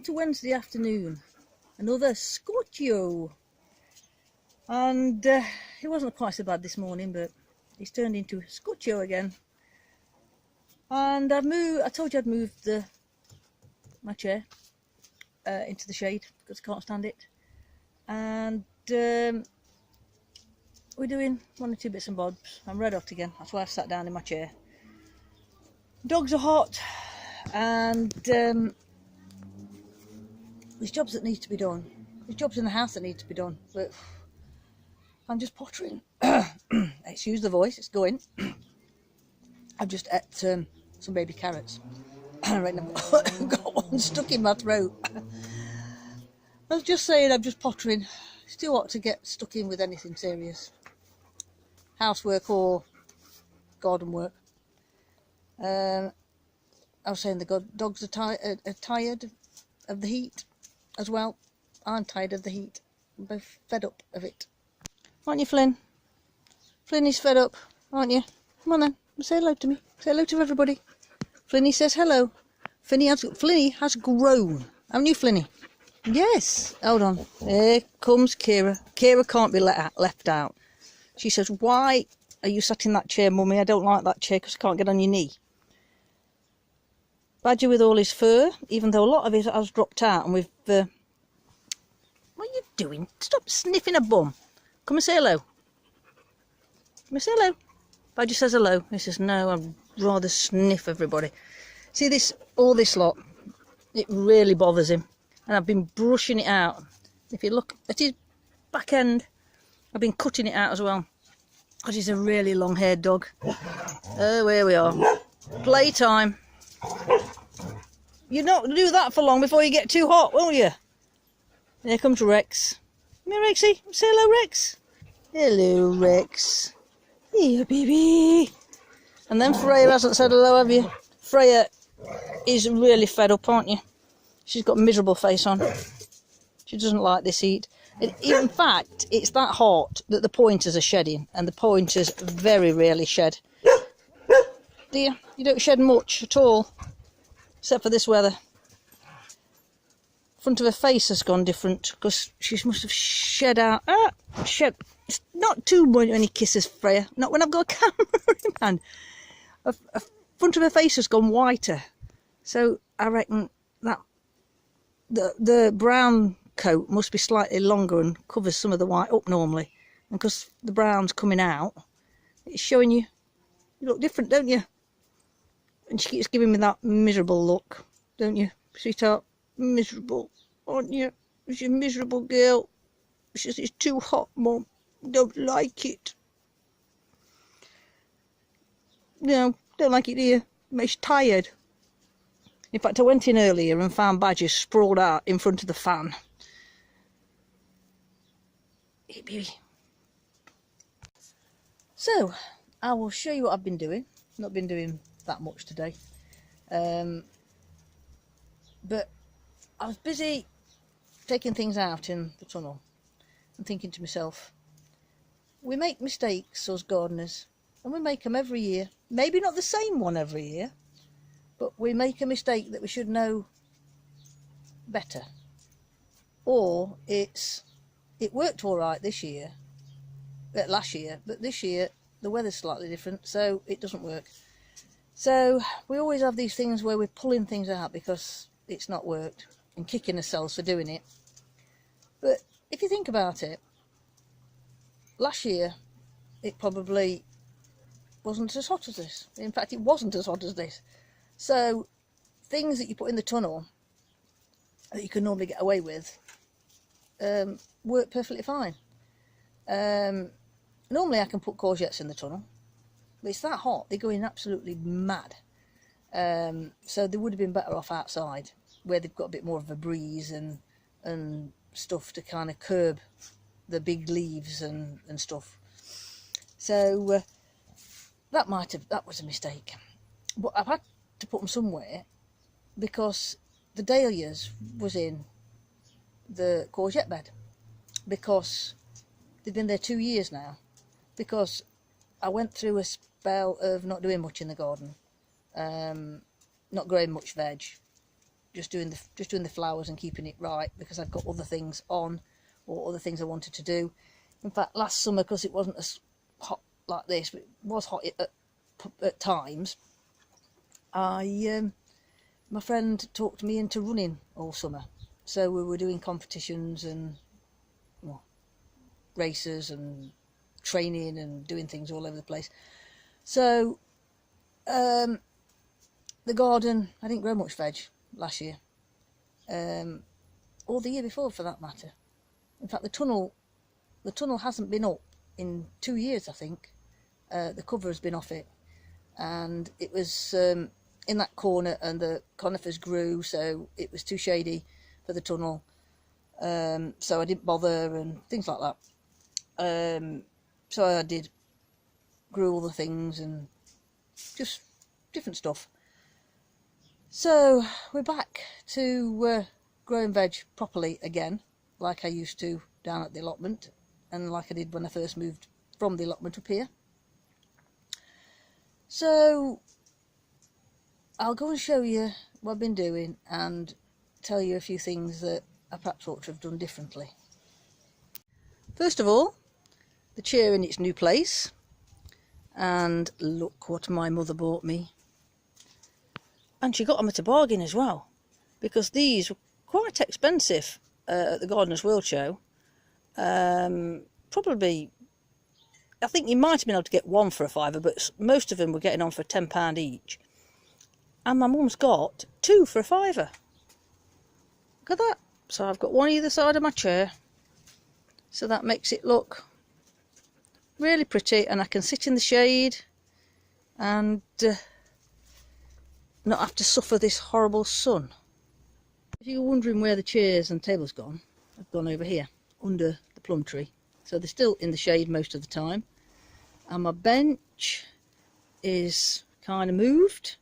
to Wednesday afternoon, another scorchio, and it wasn't quite so bad this morning, but it's turned into scorchio again. And I told you I'd moved my chair into the shade because I can't stand it, and we're doing one or two bits and bobs. I'm red hot again, that's why I've sat down in my chair. Dogs are hot, and there's jobs that need to be done. There's jobs in the house that need to be done, but I'm just pottering. Excuse the voice, it's going. I've just ate some baby carrots. Right now, I've got one stuck in my throat. I was just saying, I'm just pottering. It's too hot to get stuck in with anything serious. Housework or garden work. I was saying the dogs are tired of the heat as well. I'm tired of the heat. I'm both fed up of it. Aren't you, Flynn? Flynn is fed up, aren't you? Come on then, say hello to me. Say hello to everybody. Flinny says hello. Flinny has grown. Haven't you, Flinny? Yes. Hold on. Here comes Kira. Kira can't be left out. She says, why are you sat in that chair, Mummy? I don't like that chair because I can't get on your knee. Badger with all his fur, even though a lot of it has dropped out, and we've... what are you doing? Stop sniffing a bum. Come and say hello. Come and say hello. Badger says hello. He says, no, I'd rather sniff everybody. See all this lot, it really bothers him. And I've been brushing it out. If you look at his back end, I've been cutting it out as well. Because he's a really long-haired dog. Oh, here we are. Playtime. You're not going to do that for long before you get too hot, won't you? Here comes Rex. Come here, Rexy. Say hello, Rex. Hello, Rex. Here, baby. And then Freya hasn't said hello, have you? Freya is really fed up, aren't you? She's got a miserable face on. She doesn't like this heat. In fact, it's that hot that the pointers are shedding, and the pointers very rarely shed. Dear, you don't shed much at all, except for this weather. Front of her face has gone different because she must have shed out. Shed. It's not too many kisses, Freya. Not when I've got a camera in hand. Front of her face has gone whiter, so I reckon that the brown coat must be slightly longer and covers some of the white up normally, and because the brown's coming out, it's showing you look different, don't you? And she keeps giving me that miserable look, don't you, sweetheart? Miserable, aren't you? She's a miserable girl. She says it's too hot, Mum. Don't like it. No, don't like it, do you? It makes you tired. In fact, I went in earlier and found Badger sprawled out in front of the fan. Hey, baby. So, I will show you what I've been doing. Not been doing that much today. But I was busy taking things out in the tunnel and thinking to myself, we make mistakes, us gardeners, and we make them every year. Maybe not the same one every year, but we make a mistake that we should know better. Or it worked all right this year, last year, but this year the weather's slightly different, so it doesn't work. So we always have these things where we're pulling things out because it's not worked and kicking ourselves for doing it. But if you think about it, last year it probably wasn't as hot as this. In fact, it wasn't as hot as this. So things that you put in the tunnel that you can normally get away with work perfectly fine. Normally I can put courgettes in the tunnel, but it's that hot, they're going absolutely mad. So they would have been better off outside, where they've got a bit more of a breeze and stuff to kind of curb the big leaves and stuff. So that was a mistake. But I've had to put them somewhere because the dahlias was in the courgette bed, because they've been there 2 years now, because I went through a spell of not doing much in the garden, not growing much veg, just doing the flowers and keeping it right, because I've got other things on, or other things I wanted to do. In fact, last summer, because it wasn't as hot like this, but it was hot at times, my friend talked me into running all summer. So we were doing competitions and races and training and doing things all over the place. So the garden, I didn't grow much veg last year, or the year before for that matter. In fact, the tunnel hasn't been up in 2 years, I think. The cover has been off it, and it was in that corner, and the conifers grew, so it was too shady for the tunnel, so I didn't bother and things like that. So I grew all the things and just different stuff. So we're back to growing veg properly again, like I used to down at the allotment, and like I did when I first moved from the allotment up here. So I'll go and show you what I've been doing and tell you a few things that I perhaps ought to have done differently. First of all, the chair in its new place, and look what my mother bought me. And she got them at a bargain as well, because these were quite expensive at the Gardener's World Show. Probably, I think you might have been able to get one for a £5, but most of them were getting on for £10 each. And my mum's got 2 for a £5. Look at that. So I've got one either side of my chair, so that makes it look really pretty, and I can sit in the shade and not have to suffer this horrible sun. If you're wondering where the chairs and tables gone, I've gone over here under the plum tree, so they're still in the shade most of the time. And my bench is kind of moved,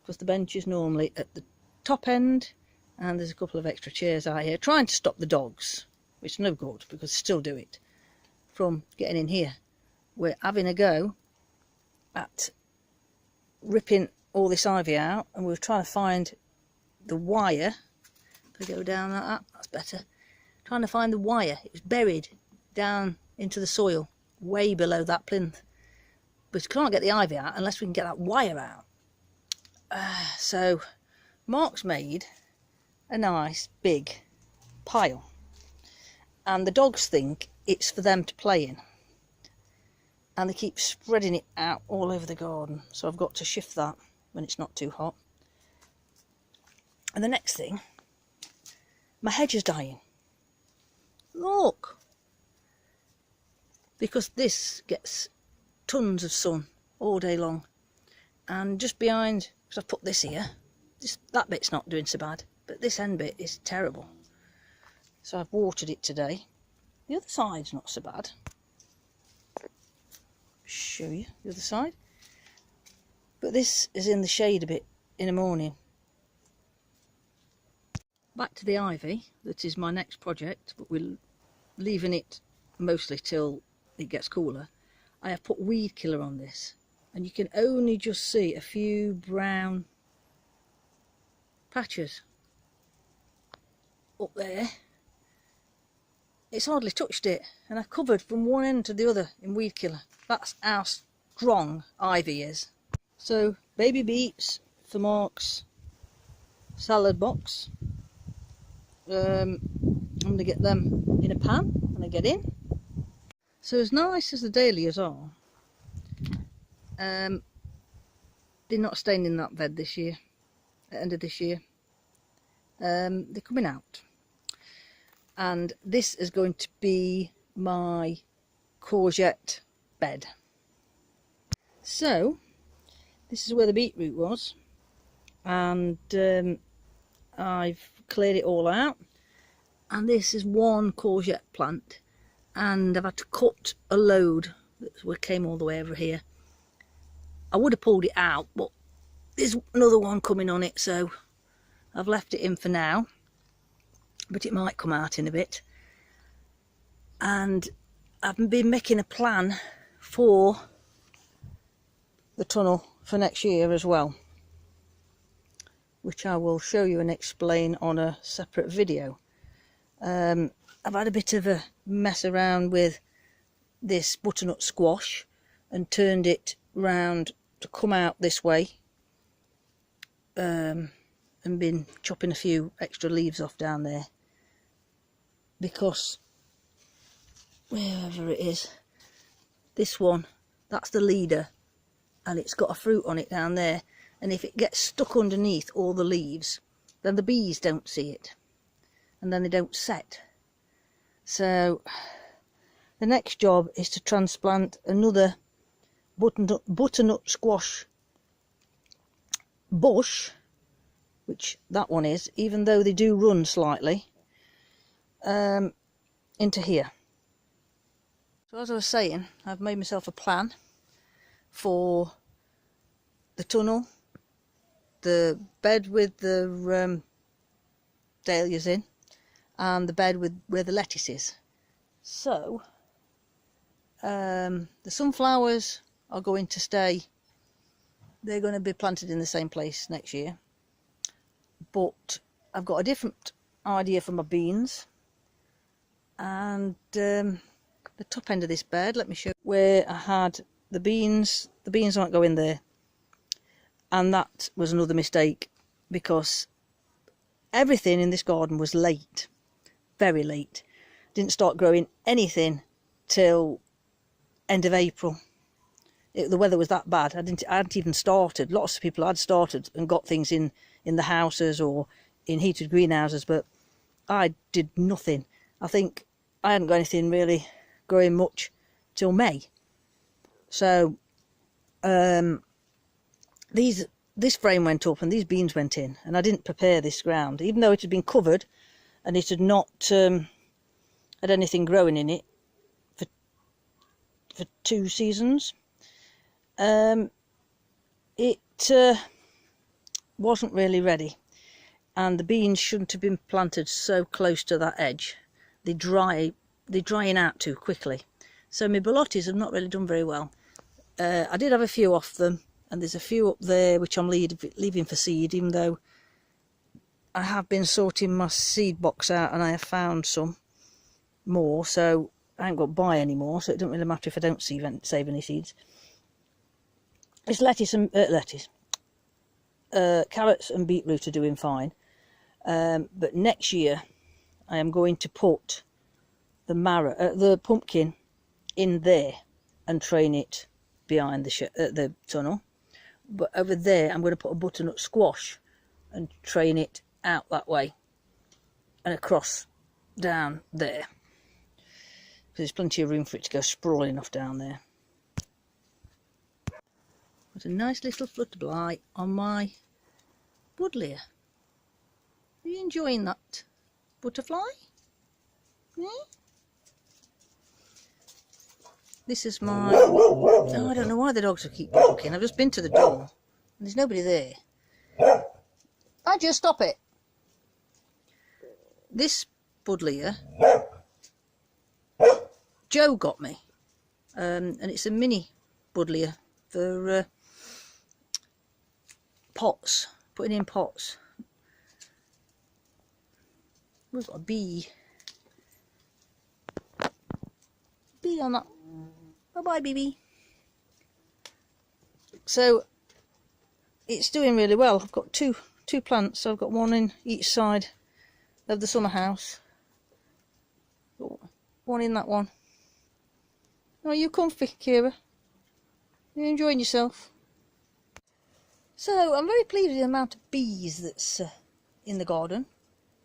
because the bench is normally at the top end, and there's a couple of extra chairs out here, trying to stop the dogs, which is no good because they still do it, from getting in here. We're having a go at ripping all this ivy out, and we're trying to find the wire. If I go down like that, that's better. Trying to find the wire. It was buried down into the soil, way below that plinth. But we can't get the ivy out unless we can get that wire out. So Mark's made a nice big pile, and the dogs think it's for them to play in, and they keep spreading it out all over the garden, so I've got to shift that when it's not too hot. And the next thing, my hedge is dying. Look, because this gets tons of sun all day long, and just behind, because I've put this here, that bit's not doing so bad, but this end bit is terrible. So I've watered it today. The other side's not so bad. Show you the other side. But this is in the shade a bit in the morning. Back to the ivy, that is my next project, but we're leaving it mostly till it gets cooler. I have put weed killer on this, and you can only just see a few brown patches up there. It's hardly touched it, and I've covered from one end to the other in weed killer. That's how strong ivy is. So baby beets for Mark's salad box. I'm going to get them in a pan when I get in. So as nice as the dahlias are, they're not staying in that bed this year, at the end of this year. They're coming out. And this is going to be my courgette bed. So this is where the beetroot was, and I've cleared it all out, and this is one courgette plant, and I've had to cut a load that came all the way over here. I would have pulled it out, but there's another one coming on it, so I've left it in for now, but it might come out in a bit. And I've been making a plan for the tunnel for next year as well. which I will show you and explain on a separate video. I've had a bit of a mess around with this butternut squash and turned it round to come out this way, and been chopping a few extra leaves off down there, because wherever it is, this one, that's the leader, and it's got a fruit on it down there, and if it gets stuck underneath all the leaves, then the bees don't see it, and then they don't set. So the next job is to transplant another butternut squash bush, which that one is, even though they do run slightly, into here. So as I was saying, I've made myself a plan for the tunnel, the bed with the dahlias in, and the bed with where the lettuce is. So the sunflowers are going to stay, they're going to be planted in the same place next year, but I've got a different idea for my beans. And the top end of this bed, let me show you where I had the beans aren't going there, and that was another mistake, because everything in this garden was late, very late. Didn't start growing anything till end of April. The weather was that bad. I hadn't even started. Lots of people had started and got things in the houses or in heated greenhouses, but I did nothing. I think I hadn't got anything really growing much till May. So this frame went up and these beans went in, and I didn't prepare this ground, even though it had been covered and it had not had anything growing in it for 2 seasons. It wasn't really ready, and the beans shouldn't have been planted so close to that edge. They're drying out too quickly. So my bolotis have not really done very well. I did have a few off them, and there's a few up there which I'm leaving for seed, even though I have been sorting my seed box out and I have found some more, so I ain't got to buy any more, so it doesn't really matter if I don't save any seeds. It's lettuce and carrots and beetroot are doing fine, but next year I am going to put the pumpkin in there and train it behind the tunnel. But over there I'm going to put a butternut squash and train it out that way and across down there, because there's plenty of room for it to go sprawling off down there. Got a nice little flutterfly on my buddleia. Are you enjoying that butterfly? Yeah? This is my... Oh, I don't know why the dogs will keep barking. I've just been to the door and there's nobody there. I just stop it. This buddleia, Joe got me, and it's a mini buddleia for pots, putting in pots. We've got a bee on that. Bye bye, BB. So it's doing really well. I've got two plants, so I've got one in each side of the summer house. Got one in that one. Oh, you comfy, Kira? You enjoying yourself? So I'm very pleased with the amount of bees that's in the garden,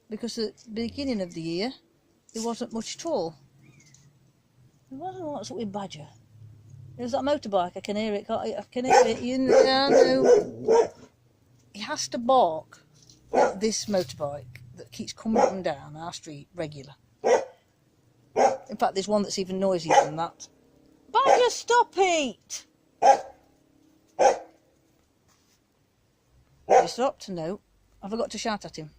because at the beginning of the year there wasn't much at all. There wasn't what's up with Badger. There's that motorbike. I can hear it. I can hear it. You know, he has to bark at this motorbike that keeps coming up and down our street regular. In fact, there's one that's even noisier than that. Badger, stop it! You stopped? No. I forgot to shout at him.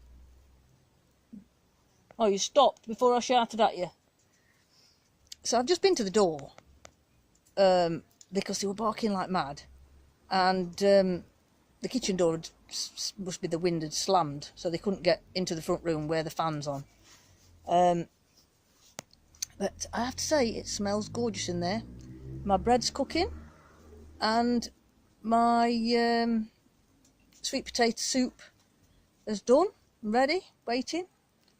Oh, you stopped before I shouted at you. So I've just been to the door because they were barking like mad, and the kitchen door must be the wind had slammed, so they couldn't get into the front room where the fan's on. But I have to say, it smells gorgeous in there. My bread's cooking, and my sweet potato soup is done, ready, waiting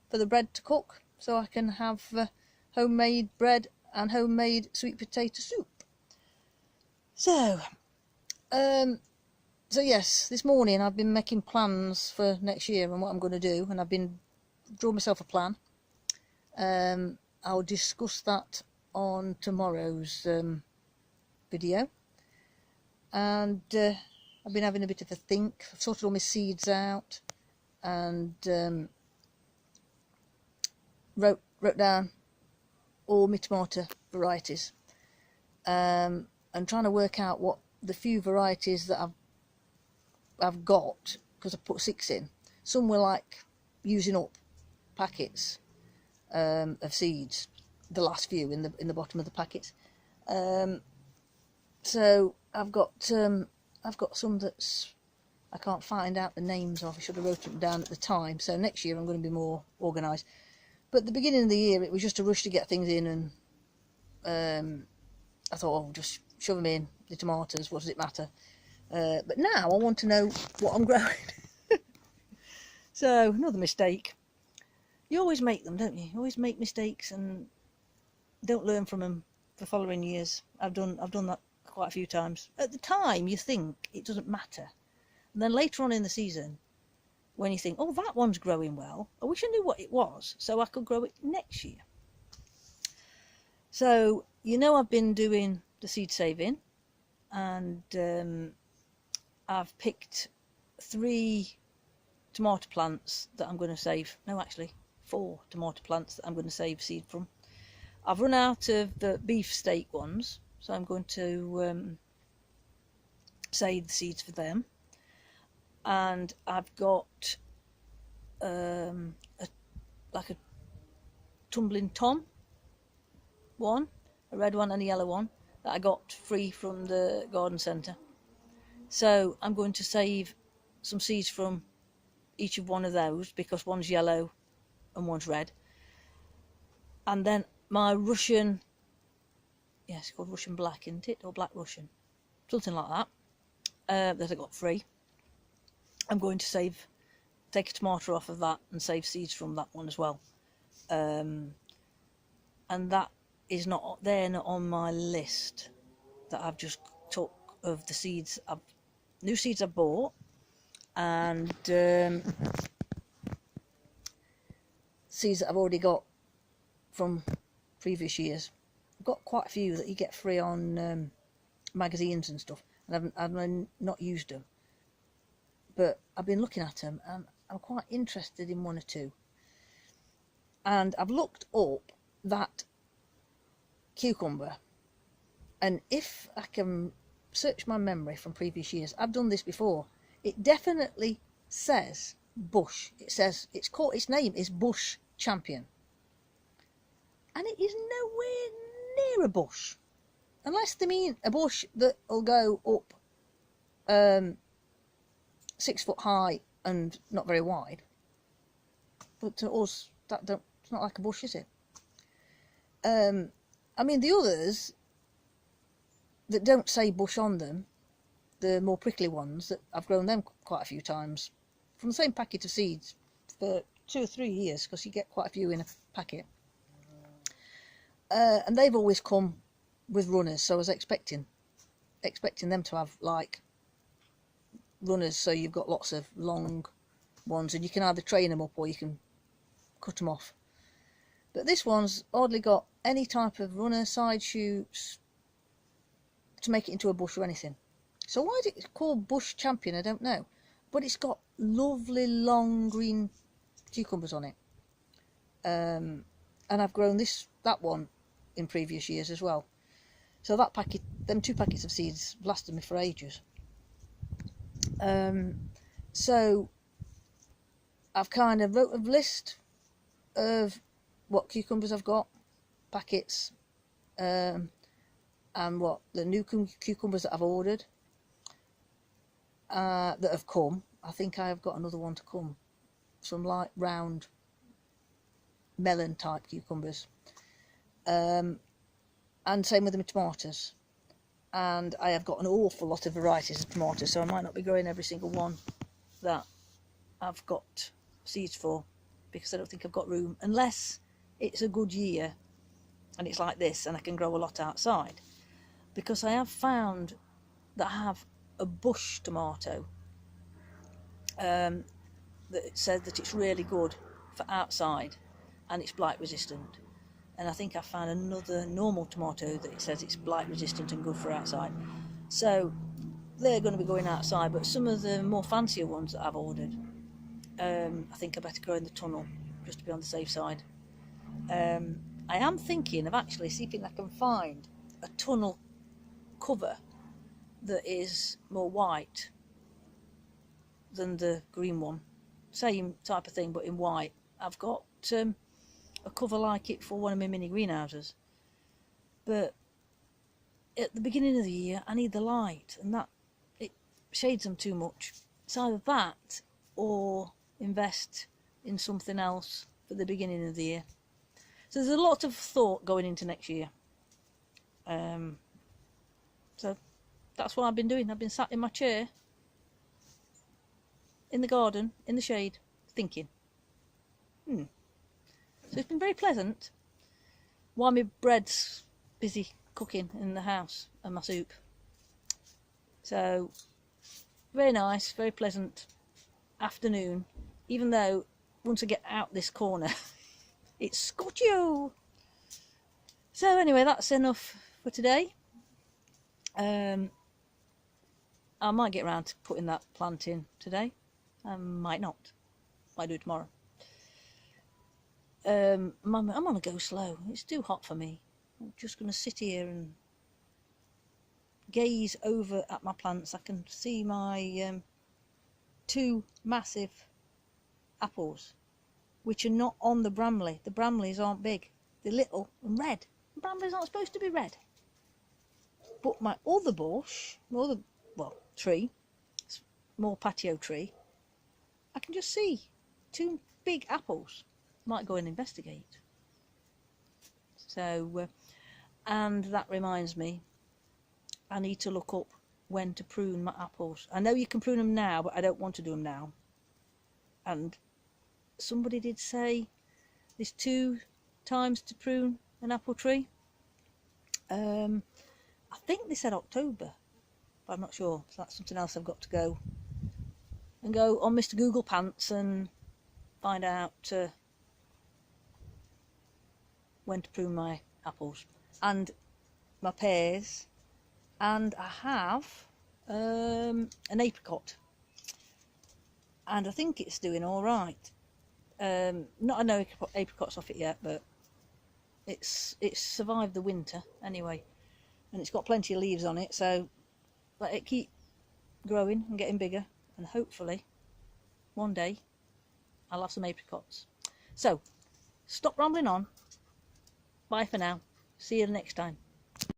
for the bread to cook, so I can have homemade bread and homemade sweet potato soup. So yes, this morning I've been making plans for next year and what I'm going to do, and I've been drawing myself a plan. I'll discuss that on tomorrow's video, and I've been having a bit of a think. I've sorted all my seeds out, and wrote down all my tomato varieties, and trying to work out what the few varieties that I've got, because I put 6 in. Some were like using up packets of seeds, the last few in the bottom of the packets. So I've got some that's I can't find out the names of. I should have wrote them down at the time. So next year I'm going to be more organised. But at the beginning of the year it was just a rush to get things in, and I thought, oh, just shove them in, the tomatoes, what does it matter? But now I want to know what I'm growing. So another mistake. You always make them, don't you? You always make mistakes and don't learn from them for following years. I've done that quite a few times. At the time you think it doesn't matter, and then later on in the season, when you think, oh, that one's growing well, I wish I knew what it was so I could grow it next year. So I've been doing the seed saving, and I've picked 3 tomato plants that I'm going to save. No, actually 4 tomato plants that I'm going to save seed from. I've run out of the beefsteak ones, so I'm going to save the seeds for them. And I've got like a tumbling tom one, a red one and a yellow one, that I got free from the garden centre. So I'm going to save some seeds from each of one of those, because one's yellow and one's red. And then my Russian, it's called Russian black, isn't it? Or black Russian, something like that, that I got free. I'm going to take a tomato off of that and save seeds from that one as well. And that is not on my list that I've just took of the seeds, new seeds I bought, and seeds that I've already got from previous years. I've got quite a few that you get free on magazines and stuff, and I've not used them, but I've been looking at them and I'm quite interested in 1 or 2. And I've looked up that cucumber, and if I can search my memory from previous years, I've done this before. It definitely says bush. It says its name is Bush Champion, and it is nowhere near a bush, unless they mean a bush that'll go up 6 foot high and not very wide. But to us, it's not like a bush, is it? I mean, the others that don't say bush on them, the more prickly ones, that I've grown them quite a few times from the same packet of seeds for 2 or 3 years, because you get quite a few in a packet, and they've always come with runners, so I was expecting them to have like runners, so you've got lots of long ones, and you can either train them up or you can cut them off. But this one's hardly got any type of runner, side shoots to make it into a bush or anything. So why is it called Bush Champion, I don't know. But it's got lovely long green cucumbers on it. And I've grown that one in previous years as well. So them 2 packets of seeds lasted me for ages. So I've kind of wrote a list of what cucumbers I've got, packets, and what the new cucumbers that I've ordered, that have come. I think I have got another one to come. Some light round melon type cucumbers. And same with the tomatoes. And I have got an awful lot of varieties of tomatoes, so I might not be growing every single one that I've got seeds for, because I don't think I've got room, unless it's a good year and it's like this and I can grow a lot outside. Because I have found that I have a bush tomato that says that it's really good for outside and it's blight resistant. And I think I found another normal tomato that it says it's blight resistant and good for outside. So they're going to be going outside, but some of the more fancier ones that I've ordered, I think I better grow in the tunnel just to be on the safe side. I am thinking of actually see if I can find a tunnel cover that is more white than the green one. Same type of thing, but in white. I've got a cover like it for one of my mini greenhouses, but at the beginning of the year I need the light, and that it shades them too much. It's either that or invest in something else for the beginning of the year. So there's a lot of thought going into next year. So that's what I've been doing. I've been sat in my chair in the garden in the shade thinking. So it's been very pleasant while my bread's busy cooking in the house and my soup. So very nice, very pleasant afternoon, even though once I get out this corner it's scorchio. So anyway, that's enough for today. I might get around to putting that plant in today. I might not. Might do it tomorrow. I'm on a go slow. It's too hot for me. I'm just going to sit here and gaze over at my plants. I can see my 2 massive apples, which are not on the Bramley. The Bramleys aren't big. They're little and red. The Bramleys aren't supposed to be red. But my other bush, tree, small patio tree, I can just see 2 big apples. Might go and investigate. So, and that reminds me, I need to look up when to prune my apples. I know you can prune them now, but I don't want to do them now. And somebody did say there's 2 times to prune an apple tree. I think they said October, but I'm not sure. So that's something else I've got to go on Mr. Google Pants and find out when to prune my apples and my pears, and I have an apricot, and I think it's doing all right. Not I know apricots off it yet, but it's survived the winter anyway, and it's got plenty of leaves on it, so let it keep growing and getting bigger, and hopefully one day I'll have some apricots. So stop rambling on. Bye for now. See you next time.